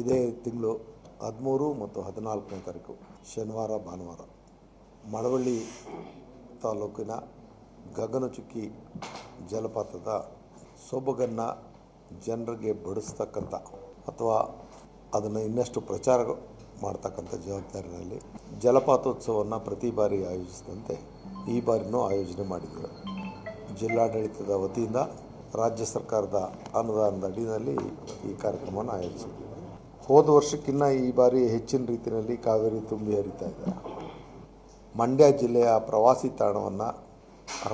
ಇದೇ ತಿಂಗಳು 13 ಮತ್ತು 14ನೇ ತಾರೀಕು ಶನಿವಾರ ಭಾನುವಾರ ಮಳವಳ್ಳಿ ತಾಲೂಕಿನ ಗಗನಚುಕ್ಕಿ ಜಲಪಾತದ ಸೊಬಗನ್ನು ಜನರಿಗೆ ಬಡಿಸ್ತಕ್ಕಂಥ ಅಥವಾ ಅದನ್ನು ಇನ್ನಷ್ಟು ಪ್ರಚಾರ ಮಾಡ್ತಕ್ಕಂಥ ಜವಾಬ್ದಾರಿಯಲ್ಲಿ ಜಲಪಾತೋತ್ಸವವನ್ನು ಪ್ರತಿ ಬಾರಿ ಆಯೋಜಿಸಿದಂತೆ ಈ ಬಾರಿನೂ ಆಯೋಜನೆ ಮಾಡಿದ್ದೇವೆ. ಜಿಲ್ಲಾಡಳಿತದ ವತಿಯಿಂದ ರಾಜ್ಯ ಸರ್ಕಾರದ ಅನುದಾನದ ಅಡಿಯಲ್ಲಿ ಈ ಕಾರ್ಯಕ್ರಮವನ್ನು ಆಯೋಜಿಸಿದ್ದೇವೆ. ಹೋದ ವರ್ಷಕ್ಕಿಂತ ಈ ಬಾರಿ ಹೆಚ್ಚಿನ ರೀತಿಯಲ್ಲಿ ಕಾವೇರಿ ತುಂಬಿ ಹರಿತಾ ಇದೆ. ಮಂಡ್ಯ ಜಿಲ್ಲೆಯ ಪ್ರವಾಸಿ ತಾಣವನ್ನು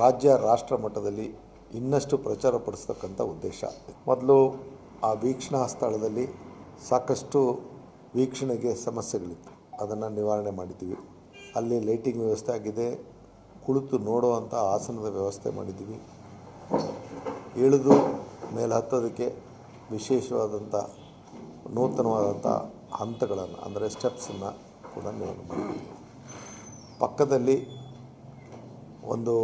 ರಾಜ್ಯ ರಾಷ್ಟ್ರ ಮಟ್ಟದಲ್ಲಿ ಇನ್ನಷ್ಟು ಪ್ರಚಾರಪಡಿಸ್ತಕ್ಕಂಥ ಉದ್ದೇಶ. ಮೊದಲು ಆ ವೀಕ್ಷಣಾ ಸ್ಥಳದಲ್ಲಿ ಸಾಕಷ್ಟು ವೀಕ್ಷಣೆಗೆ ಸಮಸ್ಯೆಗಳಿತ್ತು, ಅದನ್ನು ನಿವಾರಣೆ ಮಾಡಿದ್ದೀವಿ. ಅಲ್ಲಿ ಲೈಟಿಂಗ್ ವ್ಯವಸ್ಥೆ ಆಗಿದೆ, ಕುಳಿತು ನೋಡುವಂಥ ಆಸನದ ವ್ಯವಸ್ಥೆ ಮಾಡಿದ್ದೀವಿ. ಇಳಿದು ಮೇಲೆ ಹತ್ತೋದಕ್ಕೆ ವಿಶೇಷವಾದಂಥ ನೂತನವಾದಂಥ ಹಂತಗಳನ್ನು ಅಂದರೆ ಸ್ಟೆಪ್ಸನ್ನು ಕೂಡ ನಿರ್ಮಾಣ ಮಾಡಿದ್ದೀವಿ. ಪಕ್ಕದಲ್ಲಿ ಒಂದು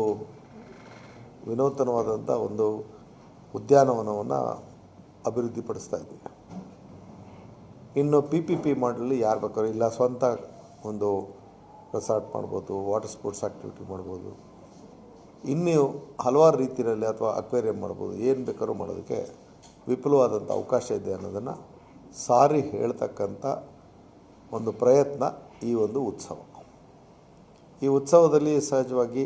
ವಿನೂತನವಾದಂಥ ಒಂದು ಉದ್ಯಾನವನವನ್ನು ಅಭಿವೃದ್ಧಿಪಡಿಸ್ತಾ ಇದ್ದೀವಿ. ಇನ್ನು PPP ಮಾಡಲಿ ಯಾರು ಬೇಕಾದ್ರೂ ಇಲ್ಲ, ಸ್ವಂತ ಒಂದು ರೆಸಾರ್ಟ್ ಮಾಡ್ಬೋದು, ವಾಟರ್ ಸ್ಪೋರ್ಟ್ಸ್ ಆ್ಯಕ್ಟಿವಿಟಿ ಮಾಡ್ಬೋದು, ಇನ್ನೂ ಹಲವಾರು ರೀತಿಯಲ್ಲಿ ಅಥವಾ ಅಕ್ವೇರಿಯಂ ಮಾಡ್ಬೋದು, ಏನು ಬೇಕಾದ್ರೂ ಮಾಡೋದಕ್ಕೆ ವಿಪುಲವಾದಂಥ ಅವಕಾಶ ಇದೆ ಅನ್ನೋದನ್ನು ಸಾರಿ ಹೇಳ್ತಕ್ಕಂಥ ಒಂದು ಪ್ರಯತ್ನ ಈ ಒಂದು ಉತ್ಸವ. ಈ ಉತ್ಸವದಲ್ಲಿ ಸಹಜವಾಗಿ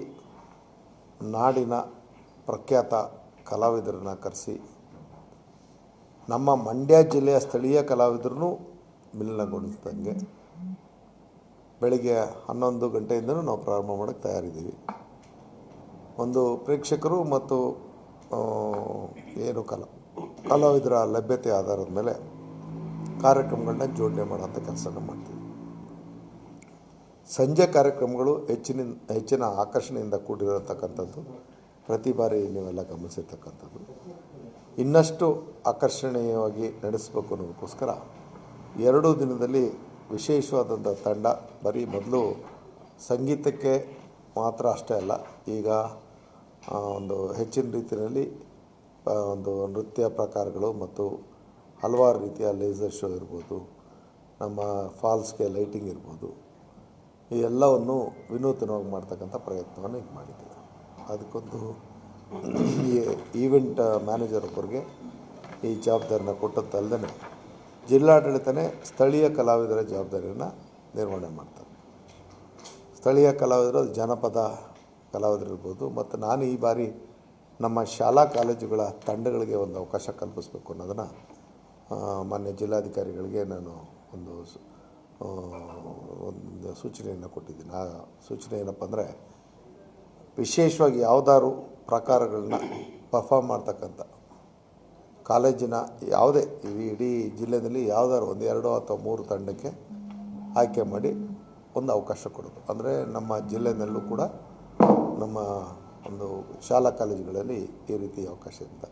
ನಾಡಿನ ಪ್ರಖ್ಯಾತ ಕಲಾವಿದರನ್ನು ಕರೆಸಿ ನಮ್ಮ ಮಂಡ್ಯ ಜಿಲ್ಲೆಯ ಸ್ಥಳೀಯ ಕಲಾವಿದರನ್ನು ಮಿಲನಗೊಳಿಸಿದಂಗೆ ಬೆಳಗ್ಗೆ 11 ಗಂಟೆಯಿಂದಲೂ ನಾವು ಪ್ರಾರಂಭ ಮಾಡೋಕ್ಕೆ ತಯಾರಿದ್ದೀವಿ. ಒಂದು ಪ್ರೇಕ್ಷಕರು ಮತ್ತು ಏನು ಕಲಾವಿದರ ಲಭ್ಯತೆ ಆಧಾರದ ಮೇಲೆ ಕಾರ್ಯಕ್ರಮಗಳನ್ನ ಜೋಡಣೆ ಮಾಡೋಂಥ ಕೆಲಸನ ಮಾಡ್ತೀವಿ. ಸಂಜೆ ಕಾರ್ಯಕ್ರಮಗಳು ಹೆಚ್ಚಿನ ಆಕರ್ಷಣೆಯಿಂದ ಕೂಡಿರತಕ್ಕಂಥದ್ದು ಪ್ರತಿ ಬಾರಿ ನೀವೆಲ್ಲ ಗಮನಿಸಿರ್ತಕ್ಕಂಥದ್ದು. ಇನ್ನಷ್ಟು ಆಕರ್ಷಣೀಯವಾಗಿ ನಡೆಸಬೇಕು ಅನ್ನೋದಕ್ಕೋಸ್ಕರ 2 ದಿನದಲ್ಲಿ ವಿಶೇಷವಾದಂಥ ತಂಡ ಬರೀ ಮೊದಲು ಸಂಗೀತಕ್ಕೆ ಮಾತ್ರ ಅಷ್ಟೇ ಅಲ್ಲ, ಈಗ ಒಂದು ಹೆಚ್ಚಿನ ರೀತಿಯಲ್ಲಿ ಒಂದು ನೃತ್ಯ ಪ್ರಕಾರಗಳು ಮತ್ತು ಹಲವಾರು ರೀತಿಯ ಲೇಸರ್ ಶೋ ಇರ್ಬೋದು, ನಮ್ಮ ಫಾಲ್ಸ್ಗೆ ಲೈಟಿಂಗ್ ಇರ್ಬೋದು, ಈ ಎಲ್ಲವನ್ನು ವಿನೂತನವಾಗಿ ಮಾಡ್ತಕ್ಕಂಥ ಪ್ರಯತ್ನವನ್ನು ಈಗ ಮಾಡಿದ್ದೀವಿ. ಅದಕ್ಕೊಂದು ಈವೆಂಟ್ ಮ್ಯಾನೇಜರ್ ಒಬ್ಬರಿಗೆ ಈ ಜವಾಬ್ದಾರಿನ ಕೊಟ್ಟದ್ದಲ್ಲದೆ ಜಿಲ್ಲಾಡಳಿತನೇ ಸ್ಥಳೀಯ ಕಲಾವಿದರ ಜವಾಬ್ದಾರಿಯನ್ನು ನಿರ್ವಹಣೆ ಮಾಡ್ತಾರೆ. ಸ್ಥಳೀಯ ಕಲಾವಿದರು ಜನಪದ ಕಲಾವಿದರಿರ್ಬೋದು, ಮತ್ತು ನಾನು ಈ ಬಾರಿ ನಮ್ಮ ಶಾಲಾ ಕಾಲೇಜುಗಳ ತಂಡಗಳಿಗೆ ಒಂದು ಅವಕಾಶ ಕಲ್ಪಿಸಬೇಕು ಅನ್ನೋದನ್ನು ಮಾನ್ಯ ಜಿಲ್ಲಾಧಿಕಾರಿಗಳಿಗೆ ನಾನು ಒಂದು ಸೂಚನೆಯನ್ನು ಕೊಟ್ಟಿದ್ದೀನಿ. ಆ ಸೂಚನೆ ಏನಪ್ಪ ಅಂದರೆ, ವಿಶೇಷವಾಗಿ ಯಾವುದಾದ್ರು ಪ್ರಕಾರಗಳನ್ನ ಪರ್ಫಾರ್ಮ್ ಮಾಡ್ತಕ್ಕಂಥ ಕಾಲೇಜಿನ ಯಾವುದೇ ಇಡೀ ಜಿಲ್ಲೆಯಲ್ಲಿ ಯಾವುದಾದ್ರು 1, 2 ಅಥವಾ 3 ತಂಡಕ್ಕೆ ಆಯ್ಕೆ ಮಾಡಿ ಒಂದು ಅವಕಾಶ ಕೊಡೋದು. ಅಂದರೆ ನಮ್ಮ ಜಿಲ್ಲೆಯಲ್ಲೂ ಕೂಡ ನಮ್ಮ ಒಂದು ಶಾಲಾ ಕಾಲೇಜುಗಳಲ್ಲಿ ಈ ರೀತಿ ಅವಕಾಶ ಇರುತ್ತೆ.